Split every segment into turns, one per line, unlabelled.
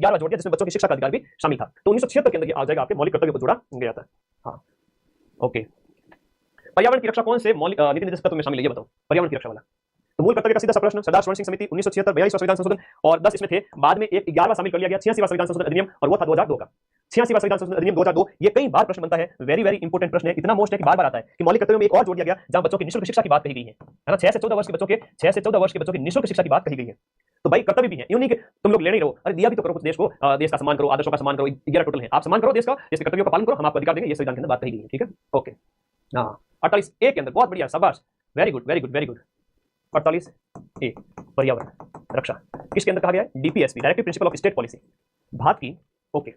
11वां जोड़ दिया जिसमें बच्चों की शिक्षा का अधिकार भी शामिल था। तो 1976 के अंदर ये आ जाएगा आपके मौलिक कर्तव्यों को जोड़ा गया था। हाँ, ओके। पर्यावरण की रक्षा कौन से मौलिक नीति निर्देशक तत्व में शामिल है, ये बताओ। पर्यावरण की रक्षा वाला तो मूल कर्तव्य का सीधा सा प्रश्न, सरदार स्वर्ण सिंह समिति 1976, 42वां संविधान संशोधन और 10 इसमें थे। बाद में एक 11वां शामिल कर लिया गया, 86वां संविधान संशोधन अधिनियम, और वो था 2002 का 86वां संविधान संशोधन अधिनियम 2002। ये कई बार प्रश्न बनता है, वेरी वेरी इंपॉर्टेंट प्रश्न है, इतना मोस्ट है कि बार बार आता है कि मौलिक कर्तव्यों में एक और जोड़ दिया गया जहां बच्चों की निःशुल्क शिक्षा की बात कही गई है ना। 6 से 14 वर्ष के बच्चों के 6 से 14 वर्ष के बच्चों की निःशुल्क शिक्षा की बात कही गई है। तो भाई कर्तव्य भी है, यूं नहीं कि तुम लोग ले नहीं रहो, अरे दिया भी तो करो कुछ देश को, देश का सम्मान करो, आदर्शों का सम्मान करो, 11 टोटल है, आप सम्मान करो देश का, इसके कर्तव्यों का पालन करो, हम आपको अधिकार देंगे, ये संविधान के अंदर बात कही गई है। ठीक है, ओके। हाँ, 48 ए के अंदर, बहुत बढ़िया, शाबाश, very good very good very good. 48 ए पर्यावरण रक्षा किसके अंदर कहा गया है? DPSP, directive principle of state policy, Bharat की। ओके,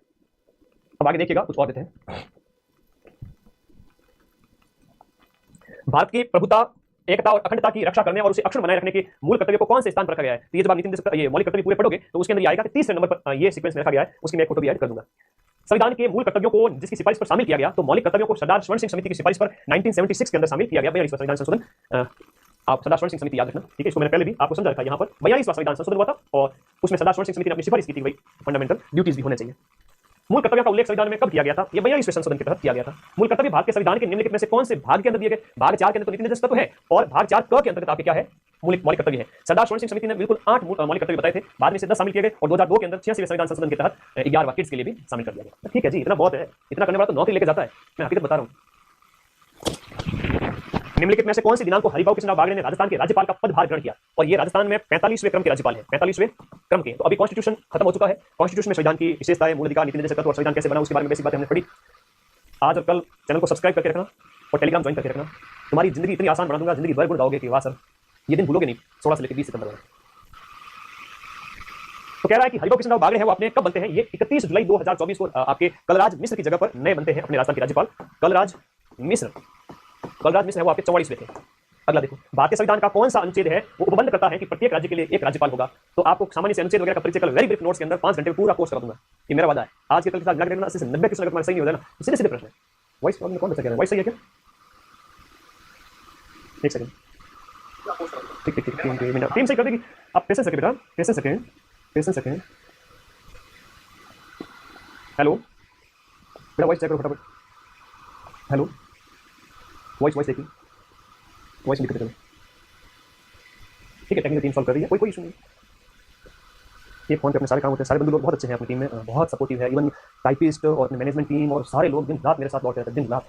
अब आगे देखिएगा, कुछ और देते हैं। भारत की प्रभुता, एकता और अखंडता की रक्षा करने और उसे अक्षुण्ण बनाए रखने के मूल कर्तव्य को कौन से स्थान पर रखा गया है? तो ये जब आप ये मौलिक कर्तव्य पूरे पढ़ोगे तो उसके अंदर ये आएगा कि तीसरे नंबर पर ये सीक्वेंस में रखा गया है, उसकी मैं एक फोटो भी ऐड कर दूंगा। संविधान के मूल कर्तव्यों को जिसकी सिफारिश पर शामिल किया गया, तो मौलिक कर्तव्यों को सरदार स्वर्ण सिंह समिति की सिफारिश पर 1976 के अंदर शामिल किया गया, 42वां संविधान संशोधन। आप सरदार स्वर्ण सिंह समिति याद रखना, ठीक है, इसको मैंने पहले भी आपको समझा रखा है। यहाँ पर 42वां संविधान संशोधन हुआ था और उसमें सरदार स्वर्ण सिंह समिति ने अपनी सिफारिश की थी, भाई फंडामेंटल ड्यूटीज भी होने चाहिए। मूल कर्तव्यों का उल्लेख संविधान में कब किया गया था? ये 42वें संशोधन के तहत किया गया था। मूल कर्तव्य भारत के संविधान के निम्नलिखित में से कौन से भाग के अंदर दिए गए? भाग 4 के अंदर तो नीति निर्देशक तत्व है, और भाग 4 क के अंतर्गत आपके क्या है? मौलिक कर्तव्य है। सरदार स्वर्ण सिंह समिति ने बिल्कुल 8 मौलिक कर्तव्य बताए थे, बाद में से 10 शामिल किए गए और 2002 के अंदर 86वें संविधान संशोधन के तहत 11वां किड्स के लिए भी शामिल कर दिया गया। ठीक है जी, इतना बहुत है, इतना करने वाला तो नौकरी लेके जाता है, मैं हकीकत बता रहा हूँ। निम्नलिखित में से कौन सी दिनांक को हरिभाऊ कृष्णराव बागड़े ने राजस्थान के राज्यपाल का पदभार ग्रहण किया? और ये राजस्थान में 45वें क्रम के राज्यपाल हैं, 45वें क्रम के। तो अभी कॉन्स्टिट्यूशन खत्म हो चुका है, कॉन्स्टिट्यूशन में संविधान की विशेषताएं, मूल अधिकार, नीति निर्देशक तत्व और संविधान कैसे बना उसके बारे में बेसिक बातें हमने पढ़ी। आज और कल चैनल को सब्सक्राइब करके रखना और टेलीग्राम ज्वाइन करके रखना, तुम्हारी जिंदगी इतनी आसान बना दूंगा, जिंदगी भर गुण गाओगे कि वाह सर, ये दिन भूलोगे नहीं। 16 से लेकर 20 सितंबर। तो कह रहा है कि हरिभाऊ कृष्णराव बागड़े हैं वो अपने कब बनते हैं? ये 31 जुलाई 2024 को आपके कलराज मिश्र की जगह पर नए बनते हैं अपने राजस्थान के राज्यपाल। कलराज मिश्र है वो आपके 44वें थे। अगला देखो, भारतीय संविधान का कौन सा अनुच्छेद है वो उपबंध करता है कि प्रत्येक राज्य के लिए एक राज्यपाल होगा? तो आपको सामान्य से अनुच्छेद वगैरह का परिचय कल वेरी ब्रीफ नोट्स के अंदर 5 घंटे में पूरा कोर्स करा दूंगा, ये मेरा वादा है। आज के कल के साथ लग देखना, 90 क्वेश्चन अगर तुम्हारा सही नहीं हो जाए ना, सीधे सीधे प्रश्न है। वॉइस प्रॉब्लम कौन बच्चा कह रहा है? वॉइस सही है क्या? एक सेकंड, ठीक ठीक ठीक, टीम सही कर देगी। आप पेशेंस रखें बेटा, पेशेंस रखें, पेशेंस रखें। हेलो बेटा, वॉइस चेक करो फटाफट। हेलो, वॉइस देखिए, वॉइस लिख चलो, ठीक है। टेक्निकल टीम सॉल्व कर रही है, कोई इशू नहीं। ये फोन पे अपने सारे काम होते हैं, सारे बंधु लोग बहुत अच्छे हैं अपनी टीम में, बहुत सपोर्टिव है। इवन टाइपिस्ट और मैनेजमेंट टीम और सारे लोग दिन रात मेरे साथ लौट रहते हैं, दिन रात।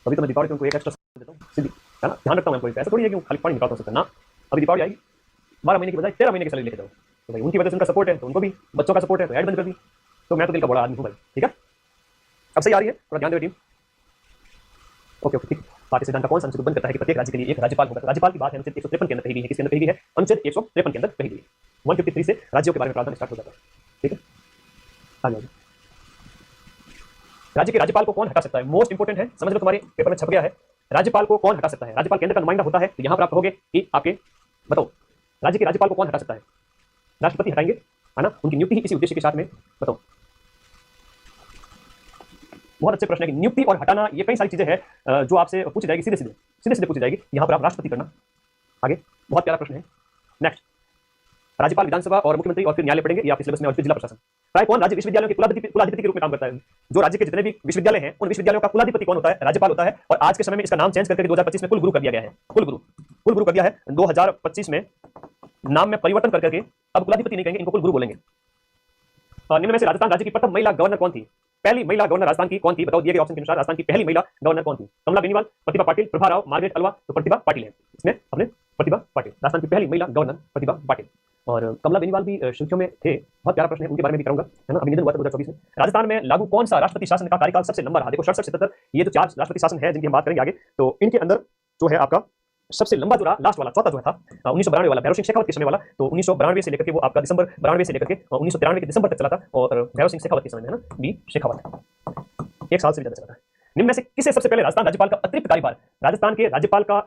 अभी तो मैं दीपावली को उनको एक एक्स्ट्रा देता हूँ सीधी, है ना, ध्यान रखता हूँ। कोई ऐसा थोड़ी है कि खाली पानी निकालता हूँ ना। अभी दीपावली आएगी, 12 महीने की बजाय 13 महीने की सैलरी लेके जाओ, तो भाई उनकी वजह से उनका सपोर्ट है, तो उनको भी बच्चों का सपोर्ट है, तो ऐड बंद कर दी। तो मैं तो दिल का बड़ा आदमी हूँ भाई, ठीक है। अब सही आ रही है, थोड़ा ध्यान दो टीम। ओके ओके, ठीक। भारतीय संविधान का कौन सा अनुच्छेद बंद करता है कि प्रत्येक राज्य के लिए एक राज्यपाल होगा? राज्यपाल की बात है अनुच्छेद 153 के अंदर कही गई है। किसके अंदर कही गई है? अनुच्छेद 153 के अंदर कही गई है। 153 से राज्यों के बारे में प्रावधान स्टार्ट हो जाता है, ठीक है। आगे राज्य के राज्यपाल को कौन हटा सकता है? मोस्ट इंपोर्टेंट है, समझ लो, तुम्हारे पेपर में छप गया है। राज्यपाल को कौन हटा सकता है? राज्यपाल केंद्र का नुमाइंदा होता है, तो यहां पर आप कहोगे कि आपके बताओ राज्य के राज्यपाल को कौन हटा सकता है? राष्ट्रपति हटाएंगे, है ना, उनकी नियुक्ति ही इसी उद्देश्य के साथ में। बताओ, बहुत अच्छे प्रश्न है कि नियुक्ति और हटाना, ये कई सारी चीजें हैं जो आपसे पूछी जाएगी, सीधे सीधे पूछी जाएगी। यहां पर आप राष्ट्रपति करना। आगे बहुत प्यारा प्रश्न है, नेक्स्ट। राज्यपाल, विधानसभा और मुख्यमंत्री और फिर न्यायालय पढ़ेंगे, ये आपके सिलेबस में, और फिर जिला प्रशासन। प्राय कौन राज्य विश्वविद्यालयों के कुलाधिपति के रूप में काम करता है? जो राज्य के जितने भी विश्वविद्यालय हैं उन विश्वविद्यालयों का कुलाधिपति कौन होता है? राज्यपाल होता है। और आज के समय में इसका नाम चेंज करके 2025 में कुलगुरु कर दिया गया है। कुलगुरु कर दिया है 2025 में, नाम में परिवर्तन करके अब कुलाधिपति नहीं कहेंगे, इनको कुलगुरु बोलेंगे। निम्न में से राजस्थान राज्य की प्रथम महिला गवर्नर कौन थी? पहली महिला गवर्नर राजस्थान की कौन थी? बताओ, दिए गए ऑप्शन के अनुसार राजस्थान की पहली महिला गवर्नर कौन थी? कमला बेनीवाल, प्रतिभा पाटिल, प्रभा राव, मार्गरेट अल्वा। तो प्रतिभा पाटिल है इसमें, अपने प्रतिभा पाटिल, राजस्थान की पहली महिला गवर्नर प्रतिभा पाटिल। और कमला बेनीवाल भी शिक्षकों में थे, बहुत प्यारा प्रश्न है, उनके बारे में भी करूंगा, है ना। अभी निधन हुआ था 2024 में। राजस्थान में लागू कौन सा राष्ट्रपति शासन का कार्यकाल सबसे लंबा रहा? देखो 67, 77, ये जो 4 राष्ट्रपति शासन है जिनकी हम बात करेंगे आगे, तो इनके अंदर जो है आपका सबसे लंबा जो रहा, लास्ट वाला चौथा जो था 1992 वाला, भैरव सिंह शेखावत के समय वाला। तो 1992 से लेकर के वो आपका दिसंबर 92 से लेकर के 1993 के दिसंबर तक चला था, और भैरव सिंह शेखावत के समय में, है ना, बी शेखावत 1 साल से भी ज्यादा चला था। निम्न में से किसे सबसे पहले राजस्थान राज्यपाल का अतिरिक्त कार्यभार? राजस्थान के राज्यपाल का